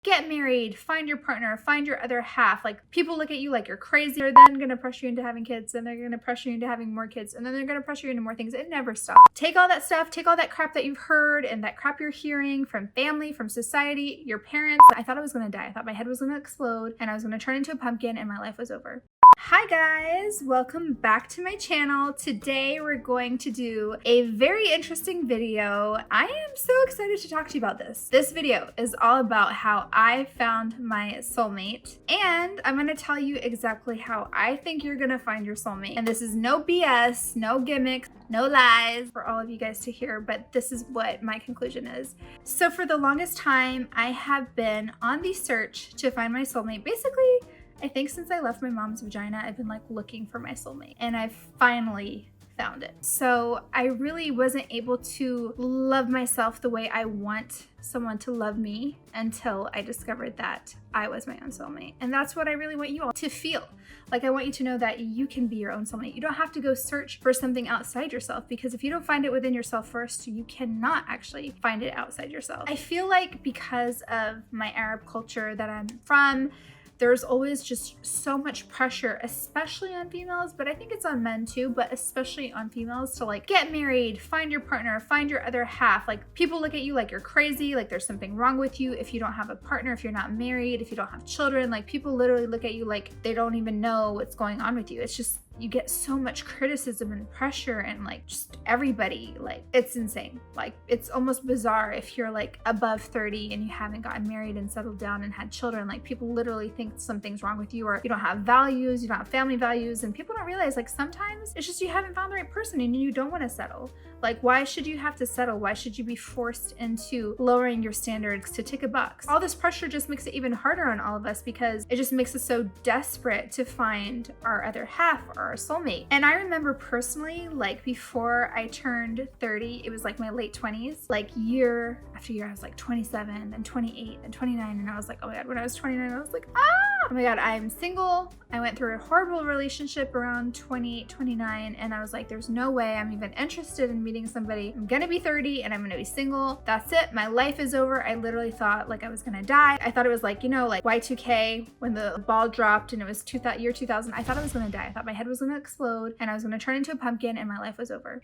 get married, find your partner, find your other half. Like, people look at you like you're crazy. They're then gonna pressure you into having kids, and they're gonna pressure you into having more kids, and then they're gonna pressure you into more things. It never stops. Take all that stuff, take all that crap that you've heard and that crap you're hearing from family, from society, your parents. I thought I was gonna die. I thought my head was gonna explode and I was gonna turn into a pumpkin and my life was over. Hi guys, welcome back to my channel. Today we're going to do a very interesting video. I am so excited to talk to you about this. This video is all about how I found my soulmate, and I'm gonna tell you exactly how I think you're gonna find your soulmate. And this is no BS, no gimmicks, no lies for all of you guys to hear, but this is what my conclusion is. So for the longest time, I have been on the search to find my soulmate. Basically, I think since I left my mom's vagina, I've been like looking for my soulmate, and I finally found it. So I really wasn't able to love myself the way I want someone to love me until I discovered that I was my own soulmate. And that's what I really want you all to feel. Like, I want you to know that you can be your own soulmate. You don't have to go search for something outside yourself, because if you don't find it within yourself first, you cannot actually find it outside yourself. I feel like because of my Arab culture that I'm from, there's always just so much pressure, especially on females, but I think it's on men too, but especially on females, to like get married, find your partner, find your other half. Like, people look at you like you're crazy, like there's something wrong with you if you don't have a partner, if you're not married, if you don't have children. Like, people literally look at you like they don't even know what's going on with you. It's just, you get so much criticism and pressure, and like just everybody, like it's insane. Like, it's almost bizarre if you're like above 30 and you haven't gotten married and settled down and had children. Like, people literally think something's wrong with you, or you don't have values, you don't have family values. And people don't realize, like, sometimes it's just you haven't found the right person and you don't want to settle. Like, why should you have to settle? Why should you be forced into lowering your standards to tick a box? All this pressure just makes it even harder on all of us, because it just makes us so desperate to find our other half or our soulmate. And I remember personally, like, before I turned 30, it was like my late 20s, like year after year, I was like 27 and 28 and 29. And I was like, oh my God, when I was 29, I was like, oh my God, I'm single. I went through a horrible relationship around 28, 29. And I was like, there's no way I'm even interested in meeting somebody. I'm gonna be 30 and I'm gonna be single. That's it. My life is over. I literally thought like I was gonna die. I thought it was like, you know, like Y2K when the ball dropped and it was year 2000. I thought I was gonna die. I thought my head was gonna explode and I was gonna turn into a pumpkin and my life was over.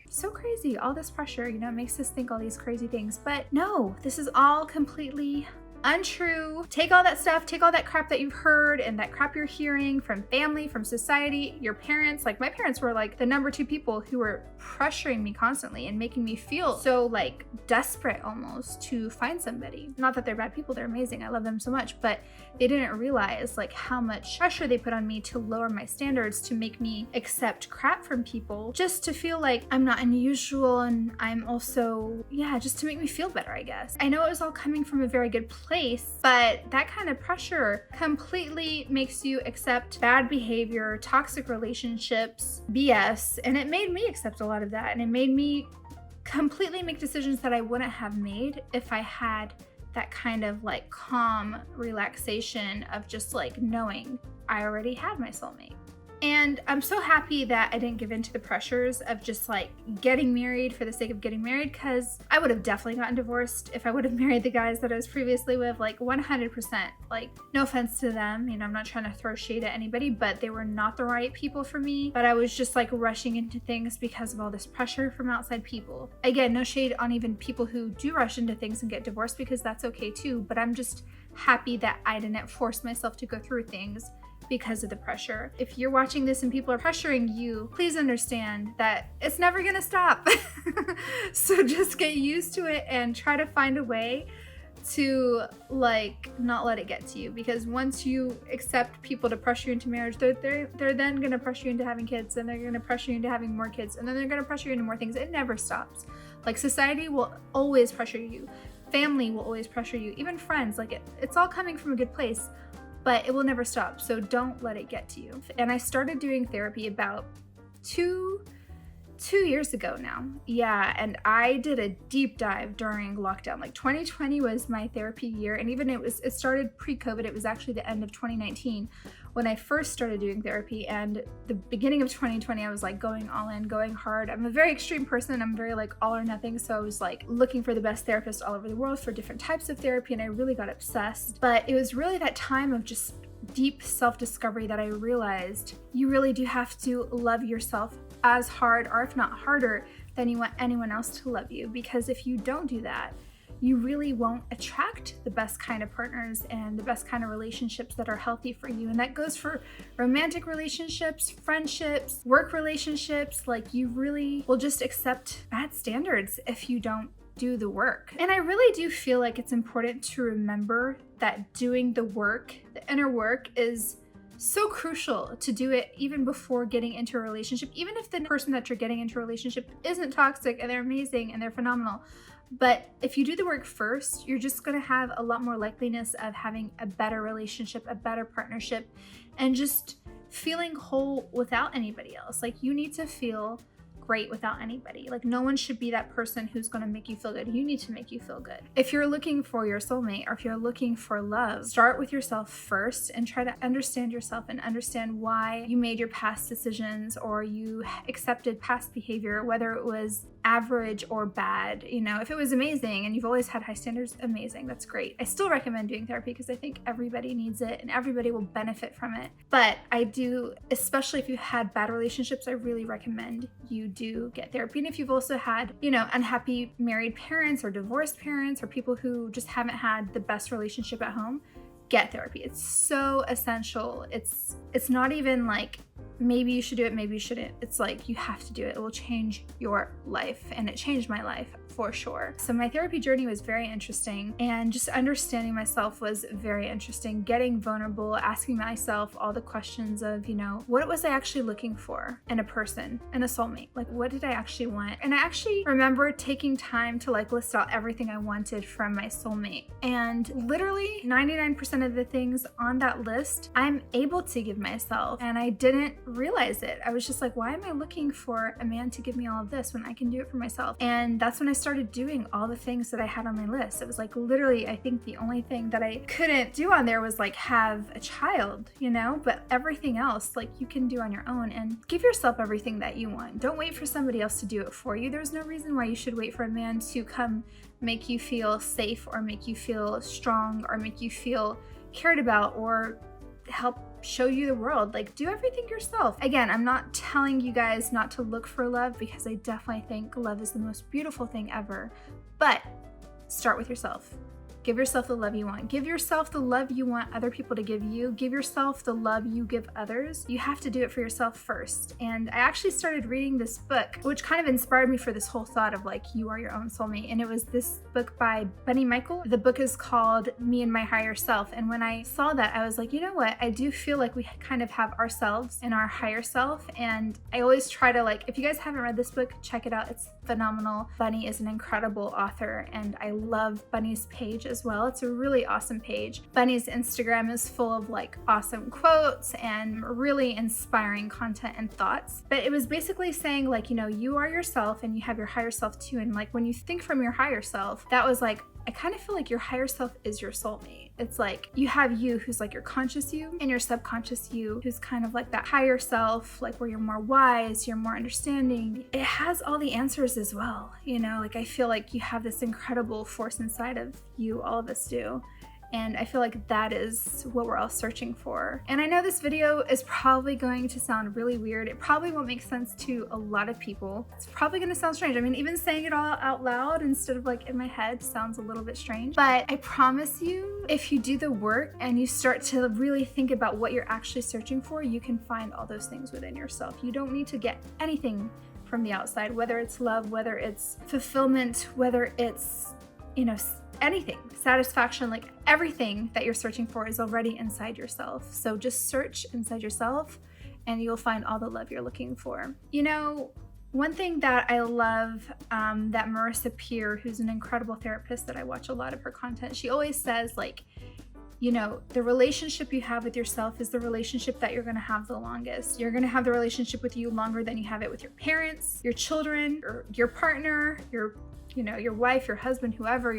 So crazy. All this pressure, you know, makes us think all these crazy things. But no, this is all completely untrue. Take all that stuff, take all that crap that you've heard and that crap you're hearing from family, from society, your parents. Like, my parents were like the number 2 people who were pressuring me constantly and making me feel so like desperate almost to find somebody. Not that they're bad people, they're amazing. I love them so much, but they didn't realize like how much pressure they put on me to lower my standards, to make me accept crap from people just to feel like I'm not unusual, and I'm also, yeah, just to make me feel better, I guess. I know it was all coming from a very good place, but that kind of pressure completely makes you accept bad behavior, toxic relationships, BS, and it made me accept a lot of that, and it made me completely make decisions that I wouldn't have made if I had that kind of like calm relaxation of just like knowing I already had my soulmate. And I'm so happy that I didn't give in to the pressures of just like getting married for the sake of getting married, because I would have definitely gotten divorced if I would have married the guys that I was previously with, like 100%. Like, no offense to them, you know, I'm not trying to throw shade at anybody, but they were not the right people for me. But I was just like rushing into things because of all this pressure from outside people. Again, no shade on even people who do rush into things and get divorced, because that's okay too. But I'm just happy that I didn't force myself to go through things because of the pressure. If you're watching this and people are pressuring you, please understand that it's never gonna stop. So just get used to it and try to find a way to like not let it get to you, because once you accept people to pressure you into marriage, they're then gonna pressure you into having kids, and they're gonna pressure you into having more kids, and then they're gonna pressure you into more things. It never stops. Like, society will always pressure you, family will always pressure you, even friends. Like, it's all coming from a good place, but it will never stop. So don't let it get to you. And I started doing therapy about 2 2 years ago now. Yeah, and I did a deep dive during lockdown. Like 2020 was my therapy year, and even it started pre-COVID. It was actually the end of 2019 when I first started doing therapy, and the beginning of 2020 I was like going all in, going hard. I'm a very extreme person. I'm very like all or nothing, so I was like looking for the best therapist all over the world for different types of therapy, and I really got obsessed. But it was really that time of just deep self-discovery that I realized you really do have to love yourself as hard, or if not harder, than you want anyone else to love you. Because if you don't do that, you really won't attract the best kind of partners and the best kind of relationships that are healthy for you. And that goes for romantic relationships, friendships, work relationships. Like, you really will just accept bad standards if you don't do the work. And I really do feel like it's important to remember that doing the work, the inner work, is so crucial to do it even before getting into a relationship, even if the person that you're getting into a relationship isn't toxic and they're amazing and they're phenomenal. But if you do the work first, you're just going to have a lot more likeliness of having a better relationship, a better partnership, and just feeling whole without anybody else. Like, you need to feel great without anybody. Like, no one should be that person who's going to make you feel good. You need to make you feel good. If you're looking for your soulmate, or if you're looking for love, start with yourself first and try to understand yourself and understand why you made your past decisions or you accepted past behavior, whether it was average or bad. You know, if it was amazing and you've always had high standards, amazing, that's great. I still recommend doing therapy because I think everybody needs it and everybody will benefit from it. But I do, especially if you had bad relationships, I really recommend you do get therapy. And if you've also had, you know, unhappy married parents or divorced parents or people who just haven't had the best relationship at home, get therapy. It's so essential. It's not even like maybe you should do it, maybe you shouldn't. It's like you have to do it. It will change your life, and it changed my life for sure. So my therapy journey was very interesting, and just understanding myself was very interesting. Getting vulnerable, asking myself all the questions of, you know, what was I actually looking for in a person, in a soulmate? Like, what did I actually want? And I actually remember taking time to like list out everything I wanted from my soulmate. And literally 99% of the things on that list, I'm able to give myself. And I didn't realize it. I was just like, why am I looking for a man to give me all of this when I can do it for myself? And that's when I started doing all the things that I had on my list. It was like literally, I think the only thing that I couldn't do on there was like have a child, you know, but everything else like you can do on your own, and give yourself everything that you want. Don't wait for somebody else to do it for you. There's no reason why you should wait for a man to come make you feel safe or make you feel strong or make you feel cared about or help show you the world. Like, do everything yourself. Again, I'm not telling you guys not to look for love, because I definitely think love is the most beautiful thing ever, but start with yourself. Give yourself the love you want. Give yourself the love you want other people to give you. Give yourself the love you give others. You have to do it for yourself first. And I actually started reading this book, which kind of inspired me for this whole thought of like, you are your own soulmate. And it was this book by Bunny Michael. The book is called Me and My Higher Self. And when I saw that, I was like, you know what? I do feel like we kind of have ourselves and our higher self. And I always try to like, if you guys haven't read this book, check it out. It's phenomenal. Bunny is an incredible author, and I love Bunny's page as well. It's a really awesome page. Bunny's Instagram is full of like awesome quotes and really inspiring content and thoughts. But it was basically saying like, you know, you are yourself and you have your higher self too. And like when you think from your higher self, that was like, I kind of feel like your higher self is your soulmate. It's like you have you who's like your conscious you, and your subconscious you who's kind of like that higher self, like where you're more wise, you're more understanding. It has all the answers as well, you know, like I feel like you have this incredible force inside of you, all of us do. And I feel like that is what we're all searching for. And I know this video is probably going to sound really weird. It probably won't make sense to a lot of people. It's probably gonna sound strange. I mean, even saying it all out loud instead of like in my head sounds a little bit strange. But I promise you, if you do the work and you start to really think about what you're actually searching for, you can find all those things within yourself. You don't need to get anything from the outside, whether it's love, whether it's fulfillment, whether it's, you know, anything, satisfaction, like everything that you're searching for is already inside yourself. So just search inside yourself and you'll find all the love you're looking for. You know, one thing that I love that Marissa Peer, who's an incredible therapist that I watch a lot of her content, she always says like, you know, the relationship you have with yourself is the relationship that you're going to have the longest. You're going to have the relationship with you longer than you have it with your parents, your children, or your partner, your wife, your husband, whoever,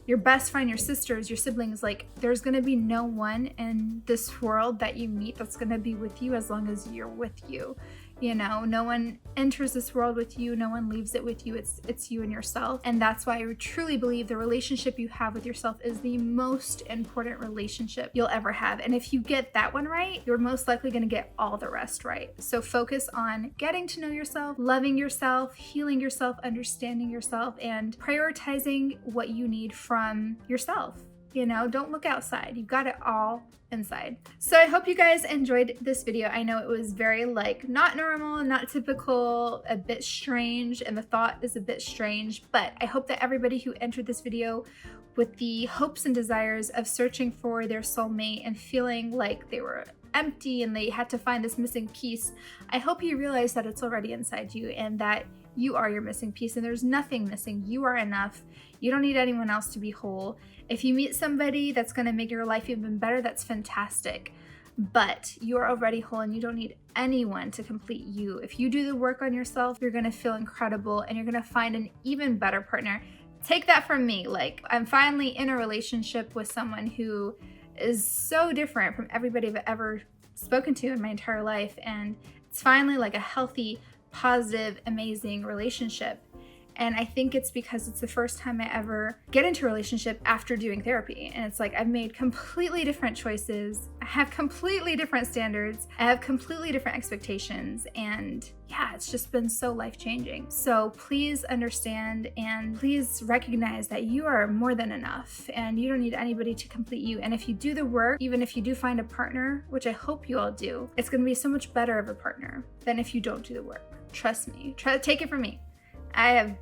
your best friend, your sisters, your siblings. Like, there's going to be no one in this world that you meet that's going to be with you as long as you're with you. You know, no one enters this world with you. No one leaves it with you. It's you and yourself. And that's why I truly believe the relationship you have with yourself is the most important relationship you'll ever have. And if you get that one right, you're most likely going to get all the rest right. So focus on getting to know yourself, loving yourself, healing yourself, understanding yourself, and prioritizing what you need from yourself. You know, don't look outside. You've got it all inside. So I hope you guys enjoyed this video. I know it was very not normal, not typical, a bit strange, and the thought is a bit strange, but I hope that everybody who entered this video with the hopes and desires of searching for their soulmate and feeling like they were empty and they had to find this missing piece, I hope you realize that it's already inside you and that you are your missing piece and there's nothing missing. You are enough. You don't need anyone else to be whole. If you meet somebody that's going to make your life even better, that's fantastic. But you are already whole and you don't need anyone to complete you. If you do the work on yourself, you're going to feel incredible and you're going to find an even better partner. Take that from me. Like, I'm finally in a relationship with someone who is so different from everybody I've ever spoken to in my entire life. And it's finally like a healthy, positive, amazing relationship. And I think it's because it's the first time I ever get into a relationship after doing therapy. And it's like I've made completely different choices. I have completely different standards. I have completely different expectations. And yeah, it's just been so life-changing. So please understand and please recognize that you are more than enough and you don't need anybody to complete you. And if you do the work, even if you do find a partner, which I hope you all do, it's going to be so much better of a partner than if you don't do the work. Trust me. Take it from me. I have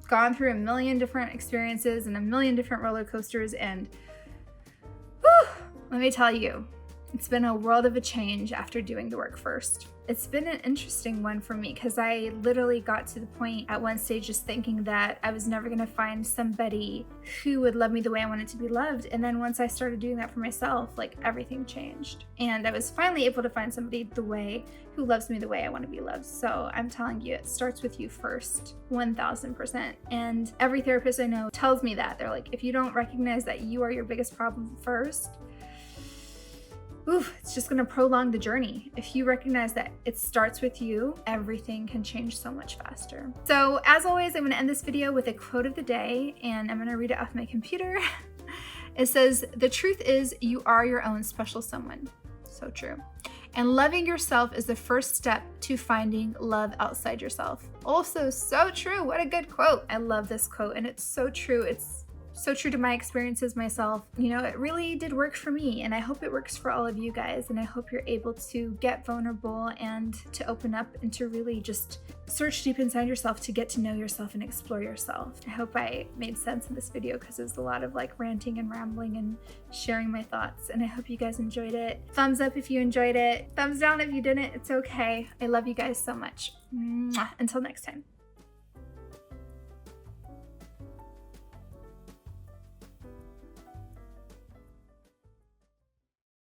gone through a million different experiences and a million different roller coasters, and whew, let me tell you, it's been a world of a change after doing the work first. It's been an interesting one for me because I literally got to the point at one stage just thinking that I was never going to find somebody who would love me the way I wanted to be loved. And then once I started doing that for myself, like, everything changed. And I was finally able to find somebody who loves me the way I want to be loved. So I'm telling you, it starts with you first, 1000%. And every therapist I know tells me that. They're like, if you don't recognize that you are your biggest problem first, it's just going to prolong the journey. If you recognize that it starts with you, everything can change so much faster. So as always, I'm going to end this video with a quote of the day, and I'm going to read it off my computer. It says, "The truth is you are your own special someone." So true. "And loving yourself is the first step to finding love outside yourself." Also so true. What a good quote. I love this quote, and it's so true. It's so true to my experiences myself. You know, it really did work for me, and I hope it works for all of you guys, and I hope you're able to get vulnerable and to open up and to really just search deep inside yourself to get to know yourself and explore yourself. I hope I made sense in this video because there's a lot of ranting and rambling and sharing my thoughts, and I hope you guys enjoyed it. Thumbs up if you enjoyed it. Thumbs down if you didn't. It's okay. I love you guys so much. Mwah. Until next time.